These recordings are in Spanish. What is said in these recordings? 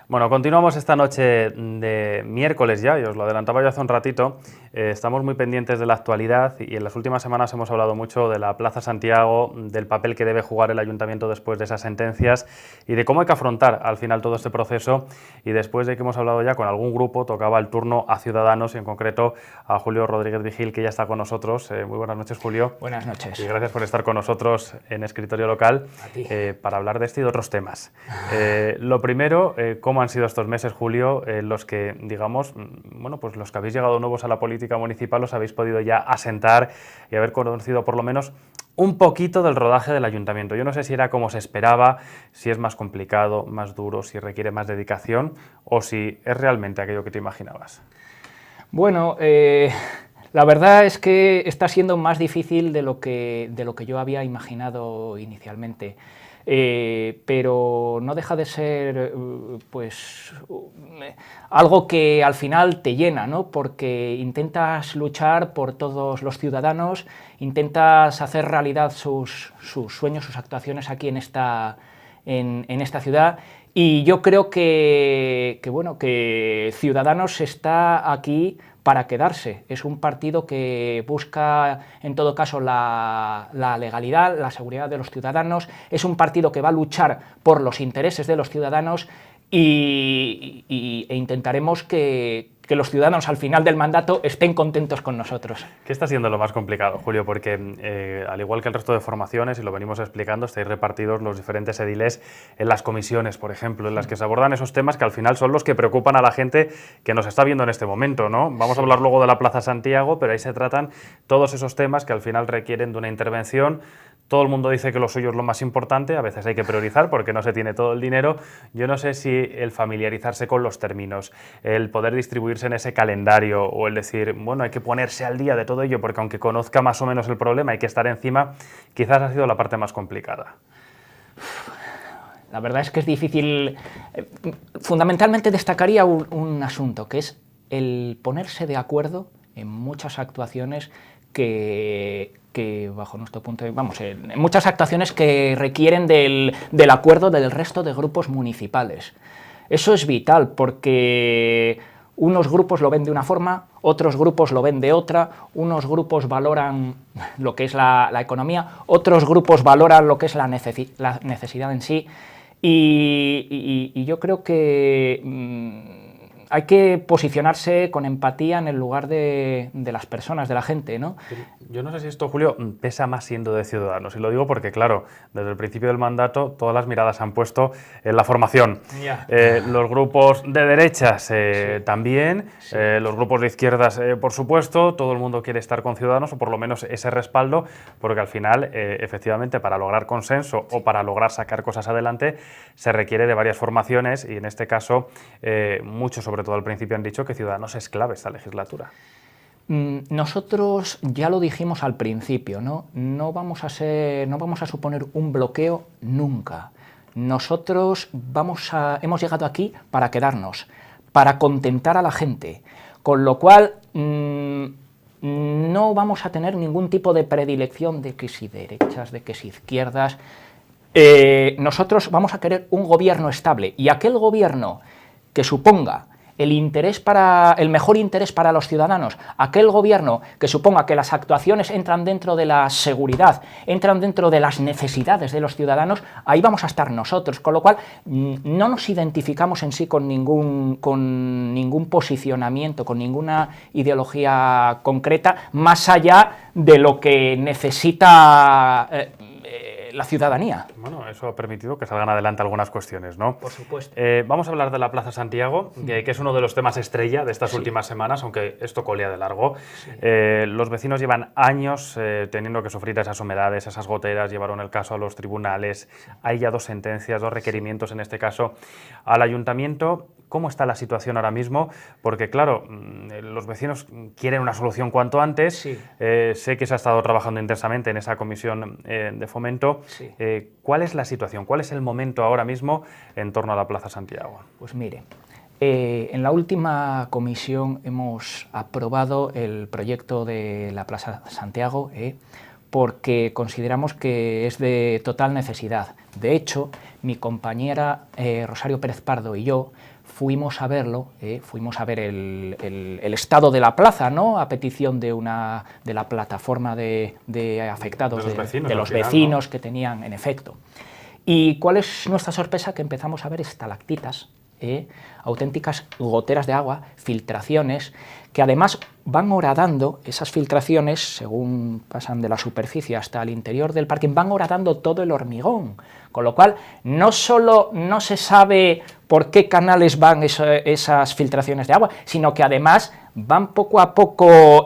Bueno, continuamos esta noche de miércoles ya, y os lo adelantaba yo hace un ratito. Estamos muy pendientes de la actualidad y en las últimas semanas hemos hablado mucho de la Plaza Santiago, del papel que debe jugar el Ayuntamiento después de esas sentencias y de cómo hay que afrontar al final todo este proceso. Y después de que hemos hablado ya con algún grupo, tocaba el turno a Ciudadanos y en concreto a Julio Rodríguez Vigil, que ya está con nosotros. Muy buenas noches, Julio. Buenas noches. Y gracias por estar con nosotros en Escritorio Local para hablar de este y de otros temas. Lo primero, ¿cómo han sido estos meses, Julio, los que, digamos, bueno, pues los que habéis llegado nuevos a la política municipal os habéis podido ya asentar y haber conocido por lo menos un poquito del rodaje del ayuntamiento? Yo no sé si era como se esperaba, si es más complicado, más duro, si requiere más dedicación o si es realmente aquello que te imaginabas. Bueno, la verdad es que está siendo más difícil de lo que yo había imaginado inicialmente. Pero no deja de ser pues algo que al final te llena, ¿no? Porque intentas luchar por todos los ciudadanos, intentas hacer realidad sus sueños, sus actuaciones aquí en esta ciudad, y yo creo que Ciudadanos está aquí para quedarse. Es un partido que busca, en todo caso, la legalidad, la seguridad de los ciudadanos. Es un partido que va a luchar por los intereses de los ciudadanos e intentaremos que los ciudadanos al final del mandato estén contentos con nosotros. ¿Qué está siendo lo más complicado, Julio? Porque al igual que el resto de formaciones, y lo venimos explicando, estáis repartidos los diferentes ediles en las comisiones, por ejemplo, en las que se abordan esos temas que al final son los que preocupan a la gente que nos está viendo en este momento, ¿no? Vamos a hablar luego de la Plaza Santiago, pero ahí se tratan todos esos temas que al final requieren de una intervención. Todo el mundo dice que lo suyo es lo más importante, a veces hay que priorizar porque no se tiene todo el dinero. Yo no sé si el familiarizarse con los términos, el poder distribuirse en ese calendario o el decir, bueno, hay que ponerse al día de todo ello porque aunque conozca más o menos el problema hay que estar encima, quizás ha sido la parte más complicada. La verdad es que es difícil. Fundamentalmente destacaría un asunto, que es el ponerse de acuerdo en muchas actuaciones que bajo nuestro punto de vista, en muchas actuaciones que requieren del acuerdo del resto de grupos municipales. Eso es vital porque unos grupos lo ven de una forma, otros grupos lo ven de otra, unos grupos valoran lo que es la economía, otros grupos valoran lo que es la necesidad en sí, y yo creo que hay que posicionarse con empatía en el lugar de las personas, de la gente, ¿no? Yo no sé si esto, Julio, pesa más siendo de Ciudadanos, y lo digo porque, claro, desde el principio del mandato todas las miradas se han puesto en la formación. Los grupos de derechas también, los grupos de izquierdas, por supuesto, todo el mundo quiere estar con Ciudadanos, o por lo menos ese respaldo, porque al final, efectivamente, para lograr consenso o para lograr sacar cosas adelante, se requiere de varias formaciones, y en este caso, muchos, sobre todo al principio, han dicho que Ciudadanos es clave esta legislatura. Nosotros ya lo dijimos al principio, ¿no? No vamos a suponer un bloqueo nunca. Nosotros hemos llegado aquí para quedarnos, para contentar a la gente, con lo cual no vamos a tener ningún tipo de predilección de que si derechas, de que si izquierdas. Nosotros vamos a querer un gobierno estable, y aquel gobierno que suponga el mejor interés para los ciudadanos, aquel gobierno que suponga que las actuaciones entran dentro de la seguridad, entran dentro de las necesidades de los ciudadanos, ahí vamos a estar nosotros, con lo cual no nos identificamos en sí con ningún posicionamiento, con ninguna ideología concreta, más allá de lo que necesita la ciudadanía. Bueno, eso ha permitido que salgan adelante algunas cuestiones, ¿no? Por supuesto. Vamos a hablar de la Plaza Santiago, que es uno de los temas estrella de estas últimas semanas, aunque esto colea de largo. Los vecinos llevan años teniendo que sufrir esas humedades, esas goteras, llevaron el caso a los tribunales, hay ya 2 sentencias, 2 requerimientos en este caso al ayuntamiento. ¿Cómo está la situación ahora mismo? Porque, claro, los vecinos quieren una solución cuanto antes. Sé que se ha estado trabajando intensamente en esa comisión de fomento. ¿Cuál es la situación? ¿Cuál es el momento ahora mismo en torno a la Plaza Santiago? Pues mire, en la última comisión hemos aprobado el proyecto de la Plaza Santiago porque consideramos que es de total necesidad. De hecho, mi compañera Rosario Pérez Pardo y yo fuimos a verlo, fuimos a ver el estado de la plaza, ¿no?, a petición de la plataforma de afectados, de los vecinos, ¿no?, que tenían, en efecto. ¿Y cuál es nuestra sorpresa? Que empezamos a ver estalactitas, auténticas goteras de agua, filtraciones, que además van horadando, esas filtraciones, según pasan de la superficie hasta el interior del parking, van horadando todo el hormigón, con lo cual no solo no se sabe por qué canales van esas filtraciones de agua, sino que además van poco a poco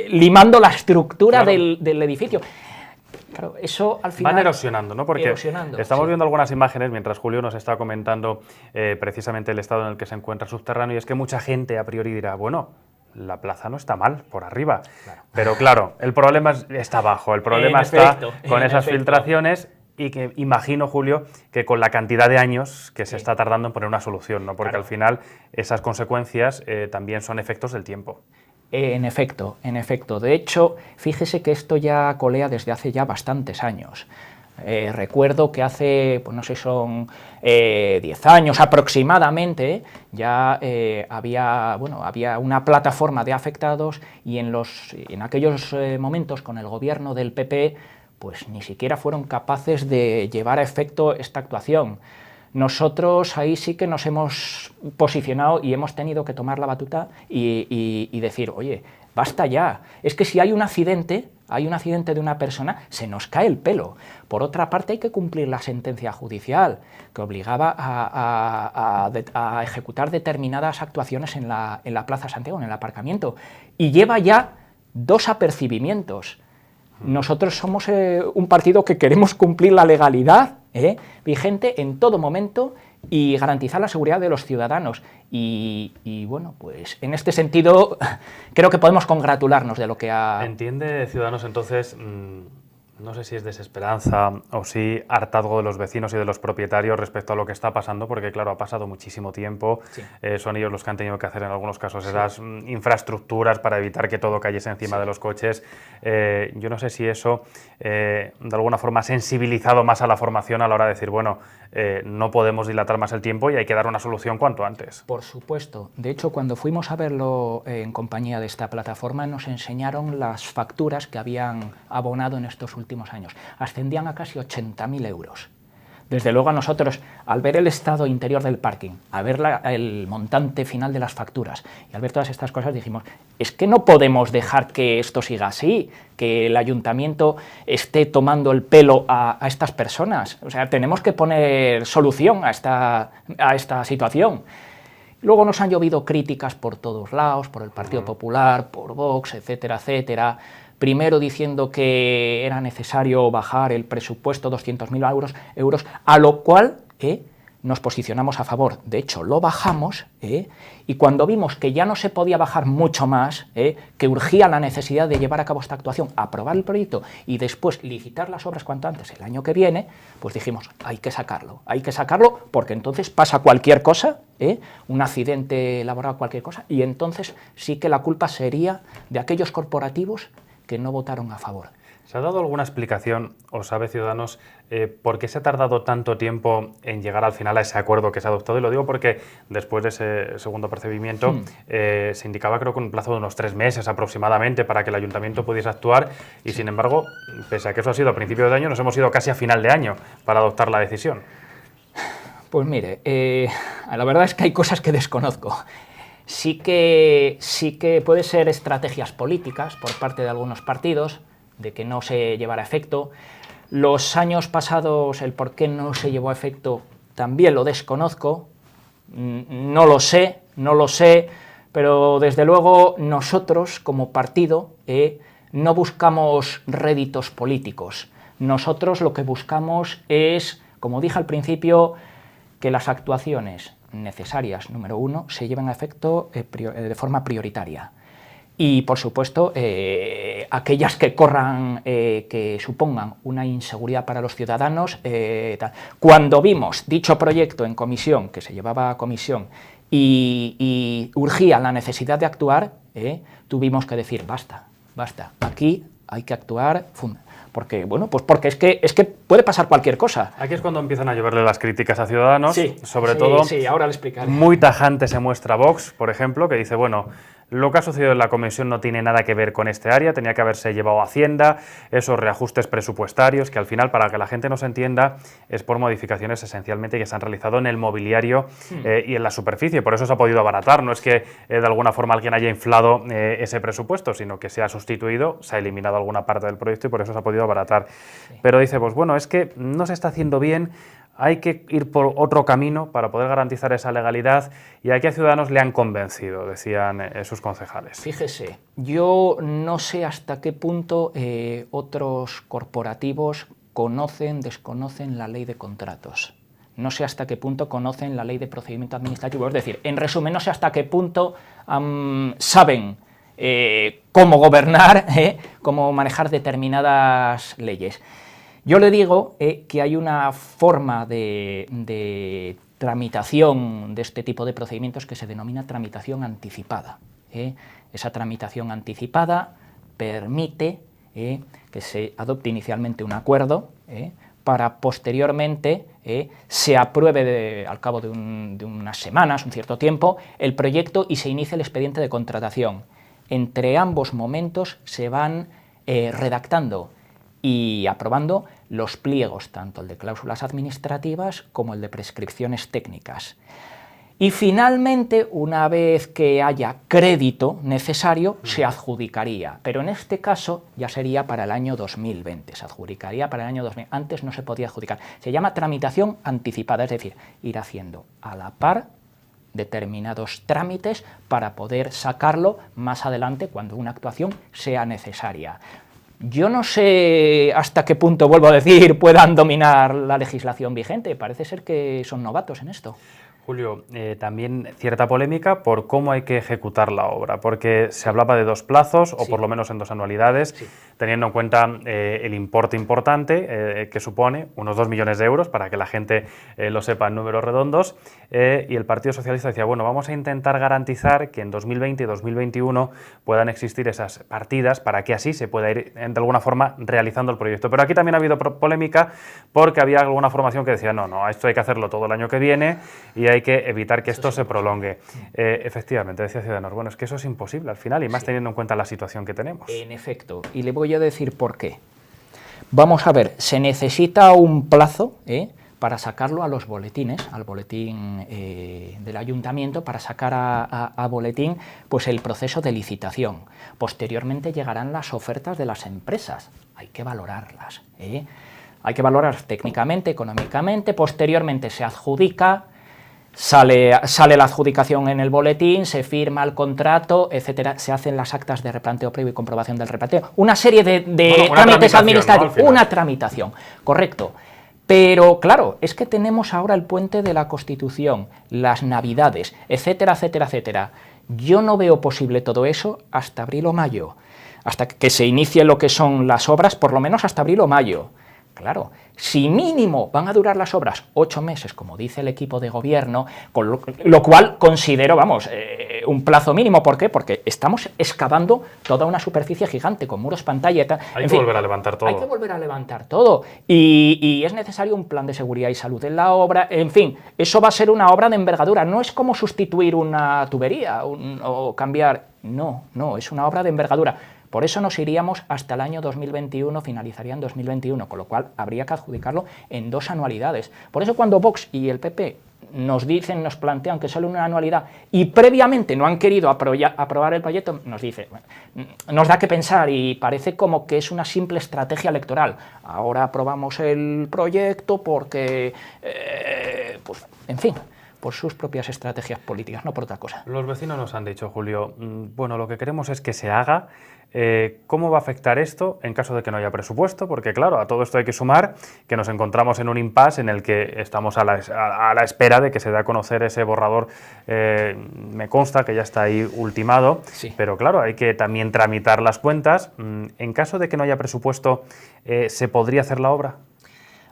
limando la estructura, claro, del edificio. Claro, eso al final... Van erosionando, ¿no? Porque estamos viendo algunas imágenes, mientras Julio nos está comentando precisamente el estado en el que se encuentra subterráneo, y es que mucha gente a priori dirá, bueno, la plaza no está mal, por arriba. Claro. Pero claro, el problema está abajo, el problema está con esas filtraciones, y que imagino, Julio, que con la cantidad de años que se está tardando en poner una solución, ¿no? Porque al final esas consecuencias también son efectos del tiempo. En efecto. De hecho, fíjese que esto ya colea desde hace ya bastantes años. Recuerdo que hace, pues no sé, son 10 años aproximadamente, ya había una plataforma de afectados, y en aquellos momentos, con el gobierno del PP, pues ni siquiera fueron capaces de llevar a efecto esta actuación. Nosotros ahí sí que nos hemos posicionado y hemos tenido que tomar la batuta y decir, oye, basta ya, es que si hay un accidente de una persona, se nos cae el pelo. Por otra parte, hay que cumplir la sentencia judicial que obligaba a ejecutar determinadas actuaciones en la Plaza Santiago, en el aparcamiento, y lleva ya 2 apercibimientos. Nosotros somos un partido que queremos cumplir la legalidad vigente en todo momento y garantizar la seguridad de los ciudadanos. Y bueno, pues en este sentido creo que podemos congratularnos de lo que ha... ¿Entiende Ciudadanos entonces, no sé si es desesperanza o si hartazgo de los vecinos y de los propietarios respecto a lo que está pasando? Porque claro, ha pasado muchísimo tiempo, sí. Son ellos los que han tenido que hacer en algunos casos esas infraestructuras para evitar que todo cayese encima de los coches. Yo no sé si eso de alguna forma ha sensibilizado más a la formación a la hora de decir, bueno, no podemos dilatar más el tiempo y hay que dar una solución cuanto antes. Por supuesto. De hecho, cuando fuimos a verlo en compañía de esta plataforma, nos enseñaron las facturas que habían abonado en estos últimos años. Ascendían a casi 80.000 euros. Desde luego a nosotros, al ver el estado interior del parking, al ver el montante final de las facturas y al ver todas estas cosas, dijimos, es que no podemos dejar que esto siga así, que el ayuntamiento esté tomando el pelo a estas personas. O sea, tenemos que poner solución a esta situación. Luego nos han llovido críticas por todos lados, por el Partido Popular, por Vox, etcétera, etcétera. Primero diciendo que era necesario bajar el presupuesto 200.000 euros, a lo cual nos posicionamos a favor. De hecho, lo bajamos, y cuando vimos que ya no se podía bajar mucho más, que urgía la necesidad de llevar a cabo esta actuación, aprobar el proyecto y después licitar las obras cuanto antes, el año que viene, pues dijimos, hay que sacarlo porque entonces pasa cualquier cosa, un accidente laboral, cualquier cosa, y entonces sí que la culpa sería de aquellos corporativos que no votaron a favor. ¿Se ha dado alguna explicación, o sabe Ciudadanos, por qué se ha tardado tanto tiempo en llegar al final a ese acuerdo que se ha adoptado? Y lo digo porque después de ese segundo apercibimiento se indicaba, creo que un plazo de unos 3 meses aproximadamente para que el ayuntamiento pudiese actuar, y sin embargo, pese a que eso ha sido a principios de año, nos hemos ido casi a final de año para adoptar la decisión. Pues mire, la verdad es que hay cosas que desconozco. Sí que puede ser estrategias políticas por parte de algunos partidos, de que no se llevara a efecto. Los años pasados, el por qué no se llevó a efecto, también lo desconozco, no lo sé, pero desde luego nosotros como partido no buscamos réditos políticos. Nosotros lo que buscamos es, como dije al principio, que las actuaciones necesarias, número 1, se lleven a efecto de forma prioritaria. Y, por supuesto, aquellas que que supongan una inseguridad para los ciudadanos. Cuando vimos dicho proyecto en comisión, que se llevaba a comisión, y urgía la necesidad de actuar, tuvimos que decir, basta, aquí hay que actuar, porque, bueno, pues porque es que puede pasar cualquier cosa. Aquí es cuando empiezan a lloverle las críticas a Ciudadanos, Sí, sobre todo, sí, ahora le explicaré. Muy tajante se muestra Vox, por ejemplo, que dice, bueno, lo que ha sucedido en la comisión no tiene nada que ver con este área, tenía que haberse llevado a Hacienda, esos reajustes presupuestarios, que al final, para que la gente nos entienda, es por modificaciones esencialmente que se han realizado en el mobiliario y en la superficie, por eso se ha podido abaratar, no es que de alguna forma alguien haya inflado ese presupuesto, sino que se ha sustituido, se ha eliminado alguna parte del proyecto y por eso se ha podido abaratar. Sí. Pero dice, pues bueno, es que no se está haciendo bien, hay que ir por otro camino para poder garantizar esa legalidad y aquí a Ciudadanos le han convencido, decían sus concejales. Fíjese, yo no sé hasta qué punto otros corporativos desconocen la ley de contratos. No sé hasta qué punto conocen la ley de procedimiento administrativo. Es decir, en resumen, no sé hasta qué punto saben cómo gobernar, cómo manejar determinadas leyes. Yo le digo que hay una forma de tramitación de este tipo de procedimientos que se denomina tramitación anticipada. Esa tramitación anticipada permite que se adopte inicialmente un acuerdo para posteriormente se apruebe al cabo de unas semanas, un cierto tiempo, el proyecto y se inicie el expediente de contratación. Entre ambos momentos se van redactando y aprobando los pliegos, tanto el de cláusulas administrativas como el de prescripciones técnicas. Y finalmente, una vez que haya crédito necesario, se adjudicaría, pero en este caso ya sería para el año 2020, se adjudicaría para el año 2020, antes no se podía adjudicar. Se llama tramitación anticipada, es decir, ir haciendo a la par determinados trámites para poder sacarlo más adelante cuando una actuación sea necesaria. Yo no sé hasta qué punto, vuelvo a decir, puedan dominar la legislación vigente. Parece ser que son novatos en esto. Julio, también cierta polémica por cómo hay que ejecutar la obra, porque se hablaba de 2 plazos, o por lo menos en 2 anualidades, teniendo en cuenta el importe importante que supone, unos 2 millones de euros, para que la gente lo sepa en números redondos, y el Partido Socialista decía, bueno, vamos a intentar garantizar que en 2020 y 2021 puedan existir esas partidas para que así se pueda ir, de alguna forma, realizando el proyecto. Pero aquí también ha habido polémica porque había alguna formación que decía, no, esto hay que hacerlo todo el año que viene y hay que evitar que esto se prolongue. Efectivamente, decía Ciudadanos, bueno, es que eso es imposible al final y más teniendo en cuenta la situación que tenemos. En efecto, y le voy a decir por qué. Vamos a ver, se necesita un plazo para sacarlo a los boletines, al boletín del ayuntamiento, para sacar a boletín pues el proceso de licitación. Posteriormente llegarán las ofertas de las empresas, hay que valorarlas. Hay que valorarlas técnicamente, económicamente, posteriormente se adjudica, sale la adjudicación en el boletín, se firma el contrato, etcétera, se hacen las actas de replanteo previo y comprobación del replanteo, una serie de trámites administrativos, ¿no? Una tramitación, correcto. Pero claro, es que tenemos ahora el puente de la Constitución, las Navidades, etcétera, etcétera, etcétera. Yo no veo posible todo eso hasta abril o mayo, hasta que se inicie lo que son las obras, por lo menos hasta abril o mayo. Claro, si mínimo van a durar las obras 8 meses, como dice el equipo de gobierno, con lo cual considero, vamos, un plazo mínimo. ¿Por qué? Porque estamos excavando toda una superficie gigante, con muros, pantalla y tal. Hay que volver a levantar todo. Hay que volver a levantar todo. Y es necesario un plan de seguridad y salud en la obra. En fin, eso va a ser una obra de envergadura. No es como sustituir una tubería o cambiar. No, es una obra de envergadura. Por eso nos iríamos hasta el año 2021, finalizaría en 2021, con lo cual habría que adjudicarlo en 2 anualidades. Por eso cuando Vox y el PP nos plantean que solo una anualidad y previamente no han querido aprobar el proyecto, nos da que pensar y parece como que es una simple estrategia electoral. Ahora aprobamos el proyecto porque, pues, en fin, por sus propias estrategias políticas, no por otra cosa. Los vecinos nos han dicho, Julio, bueno, lo que queremos es que se haga. ¿Cómo va a afectar esto en caso de que no haya presupuesto? Porque claro, a todo esto hay que sumar que nos encontramos en un impasse en el que estamos a la espera de que se dé a conocer ese borrador. Me consta que ya está ahí ultimado, sí. Pero claro, hay que también tramitar las cuentas. En caso de que no haya presupuesto, ¿se podría hacer la obra?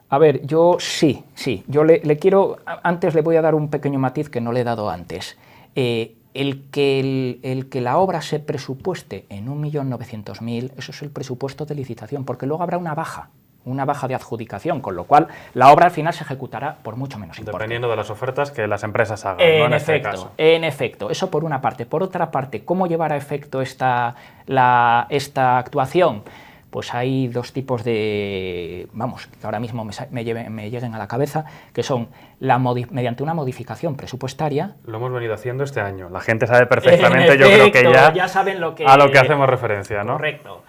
A ver, yo sí, yo le quiero, antes le voy a dar un pequeño matiz que no le he dado antes. el que la obra se presupueste en 1.900.000, eso es el presupuesto de licitación, porque luego habrá una baja de adjudicación, con lo cual la obra al final se ejecutará por mucho menos importe. Dependiendo de las ofertas que las empresas hagan, ¿no? En este caso. En efecto, eso por una parte. Por otra parte, ¿cómo llevar a efecto esta actuación? Pues hay dos tipos de, vamos, que ahora mismo me lleguen a la cabeza, que son mediante una modificación presupuestaria. Lo hemos venido haciendo este año. La gente sabe perfectamente, yo creo que ya saben a lo que hacemos referencia, ¿no? Correcto.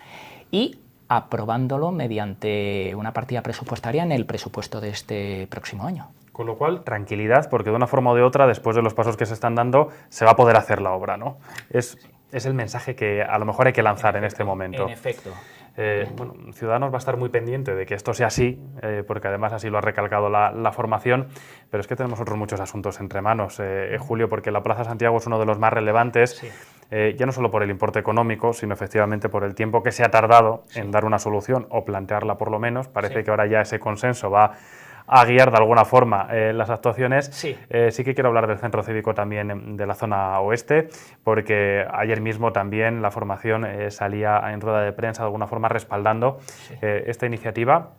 Y aprobándolo mediante una partida presupuestaria en el presupuesto de este próximo año. Con lo cual, tranquilidad, porque de una forma o de otra, después de los pasos que se están dando, se va a poder hacer la obra, ¿no? Es el mensaje que a lo mejor hay que lanzar en este momento. En efecto. Bueno, Ciudadanos va a estar muy pendiente de que esto sea así, porque además así lo ha recalcado la formación, pero es que tenemos otros muchos asuntos entre manos, Julio, porque la Plaza Santiago es uno de los más relevantes, sí. Ya no solo por el importe económico, sino efectivamente por el tiempo que se ha tardado en dar una solución o plantearla por lo menos. Parece que ahora ya ese consenso va a guiar de alguna forma las actuaciones. Sí que quiero hablar del centro cívico también de la zona oeste, porque ayer mismo también la formación salía en rueda de prensa de alguna forma respaldando esta iniciativa.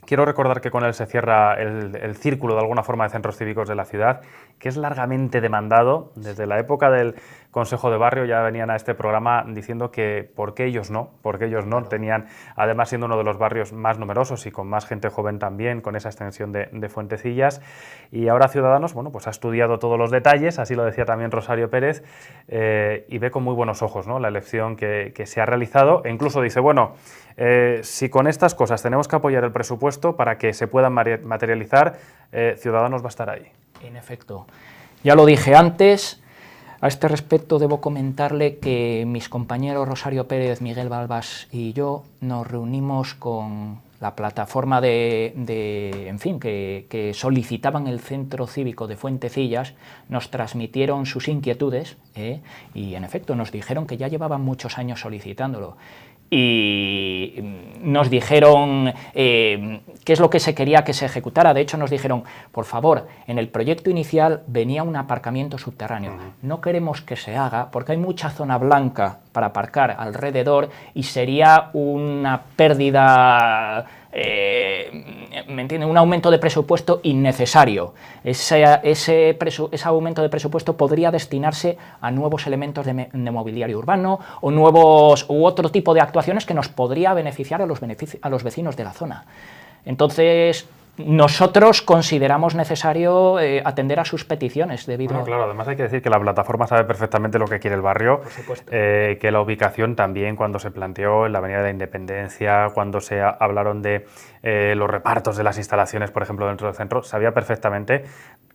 Quiero recordar que con él se cierra el círculo de alguna forma de centros cívicos de la ciudad, que es largamente demandado. Desde la época del Consejo de Barrio ya venían a este programa diciendo que por qué ellos no, tenían, además siendo uno de los barrios más numerosos y con más gente joven también, con esa extensión de Fuentecillas. Y ahora Ciudadanos, bueno, pues ha estudiado todos los detalles, así lo decía también Rosario Pérez, y ve con muy buenos ojos, ¿no?, la elección que se ha realizado, e incluso dice, bueno, si con estas cosas tenemos que apoyar el presupuesto para que se puedan materializar, Ciudadanos va a estar ahí. En efecto. Ya lo dije antes, a este respecto debo comentarle que mis compañeros Rosario Pérez, Miguel Balbás y yo nos reunimos con la plataforma en fin, que solicitaban el centro cívico de Fuentecillas, nos transmitieron sus inquietudes y en efecto nos dijeron que ya llevaban muchos años solicitándolo. Y nos dijeron qué es lo que se quería que se ejecutara. De hecho, nos dijeron, por favor, en el proyecto inicial venía un aparcamiento subterráneo. No queremos que se haga porque hay mucha zona blanca para aparcar alrededor y sería una pérdida, ¿me entienden?, un aumento de presupuesto innecesario. Ese aumento de presupuesto podría destinarse a nuevos elementos de mobiliario urbano u otro tipo de actuaciones que nos podría beneficiar a los vecinos de la zona. Entonces, nosotros consideramos necesario atender a sus peticiones debido a... Claro, además hay que decir que la plataforma sabe perfectamente lo que quiere el barrio, por supuesto. Que la ubicación también, cuando se planteó en la Avenida de la Independencia, cuando se hablaron de los repartos de las instalaciones, por ejemplo, dentro del centro, sabía perfectamente.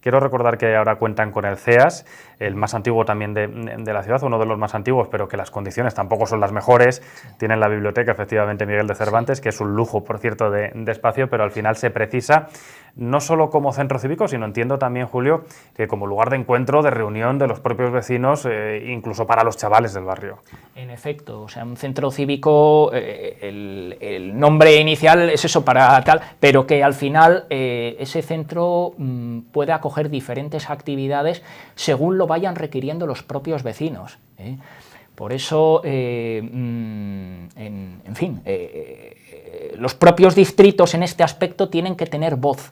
Quiero recordar que ahora cuentan con el CEAS, el más antiguo también de la ciudad, uno de los más antiguos, pero que las condiciones tampoco son las mejores. Sí. Tienen la biblioteca, efectivamente, Miguel de Cervantes, que es un lujo, por cierto, de espacio, pero al final se precisa no solo como centro cívico, sino entiendo también, Julio, que como lugar de encuentro, de reunión de los propios vecinos, incluso para los chavales del barrio. En efecto, o sea, un centro cívico, el nombre inicial es eso para tal, pero que al final ese centro puede acoger diferentes actividades según lo vayan requiriendo los propios vecinos. Por eso, en fin, los propios distritos en este aspecto tienen que tener voz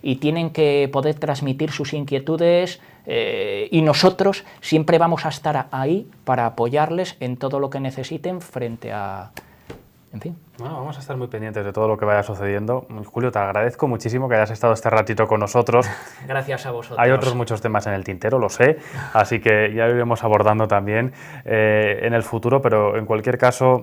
y tienen que poder transmitir sus inquietudes y nosotros siempre vamos a estar ahí para apoyarles en todo lo que necesiten frente a... En fin. Bueno, vamos a estar muy pendientes de todo lo que vaya sucediendo. Julio, te agradezco muchísimo que hayas estado este ratito con nosotros. Gracias a vosotros. Hay otros muchos temas en el tintero, lo sé, así que ya lo iremos abordando también en el futuro, pero en cualquier caso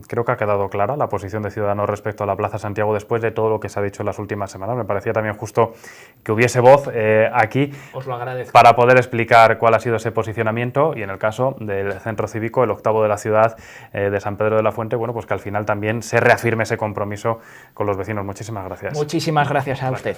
creo que ha quedado clara la posición de Ciudadanos respecto a la Plaza Santiago después de todo lo que se ha dicho en las últimas semanas. Me parecía también justo que hubiese voz aquí. Os lo agradezco. Para poder explicar cuál ha sido ese posicionamiento y en el caso del centro cívico, el octavo de la ciudad de San Pedro de la Fuente, bueno, pues que al final también se reafirme ese compromiso con los vecinos. Muchísimas gracias. Muchísimas gracias a usted.